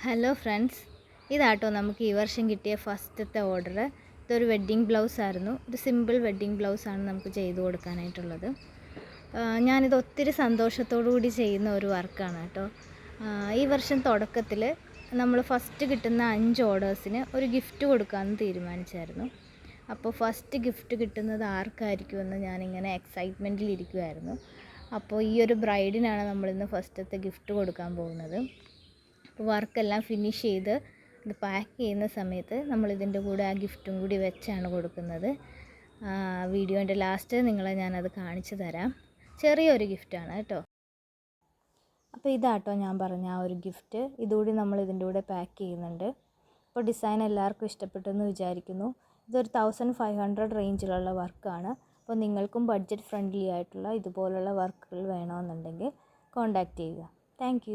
Hello friends, ഇതാട്ടോ നമുക്ക് ഈ വർഷം കിട്ടിയ ഫസ്റ്റത്തെ ഓർഡർ. ഇതൊരു വെഡ്ഡിങ് ബ്ലൗസ് ആയിരുന്നു. ഒരു സിമ്പിൾ വെഡ്ഡിങ് ബ്ലൗസാണ് നമുക്ക് ചെയ്തു കൊടുക്കാനായിട്ടുള്ളത്. ഞാനിത് ഒത്തിരി സന്തോഷത്തോടു കൂടി ചെയ്യുന്ന ഒരു വർക്കാണ് കേട്ടോ. ഈ വർഷം തുടക്കത്തിൽ നമ്മൾ ഫസ്റ്റ് കിട്ടുന്ന 5 ഓർഡേഴ്സിന് ഒരു ഗിഫ്റ്റ് കൊടുക്കാമെന്ന് തീരുമാനിച്ചായിരുന്നു. അപ്പോൾ ഫസ്റ്റ് ഗിഫ്റ്റ് കിട്ടുന്നത് ആർക്കായിരിക്കുമെന്ന് ഞാനിങ്ങനെ എക്സൈറ്റ്മെൻറ്റിലിരിക്കുമായിരുന്നു. അപ്പോൾ ഈ ഒരു ബ്രൈഡിനാണ് നമ്മളിന്ന് ഫസ്റ്റത്തെ ഗിഫ്റ്റ് കൊടുക്കാൻ പോകുന്നത്. വർക്കെല്ലാം ഫിനിഷ് ചെയ്ത് ഇത് പാക്ക് ചെയ്യുന്ന സമയത്ത് നമ്മളിതിൻ്റെ കൂടെ ആ ഗിഫ്റ്റും കൂടി വെച്ചാണ് കൊടുക്കുന്നത്. വീഡിയോൻ്റെ ലാസ്റ്റ് നിങ്ങളെ ഞാനത് കാണിച്ചു തരാം. ചെറിയൊരു ഗിഫ്റ്റാണ് കേട്ടോ. അപ്പോൾ ഇതാട്ടോ ഞാൻ പറഞ്ഞ ആ ഒരു ഗിഫ്റ്റ്. ഇതുകൂടി നമ്മൾ ഇതിൻ്റെ കൂടെ പാക്ക് ചെയ്യുന്നുണ്ട്. അപ്പോൾ ഡിസൈൻ എല്ലാവർക്കും ഇഷ്ടപ്പെട്ടെന്ന് വിചാരിക്കുന്നു. ഇതൊരു 1500 റേഞ്ചിലുള്ള വർക്കാണ്. അപ്പോൾ നിങ്ങൾക്കും ബഡ്ജറ്റ് ഫ്രണ്ട്ലി ആയിട്ടുള്ള ഇതുപോലുള്ള വർക്കുകൾ വേണമെന്നുണ്ടെങ്കിൽ കോൺടാക്റ്റ് ചെയ്യുക. താങ്ക്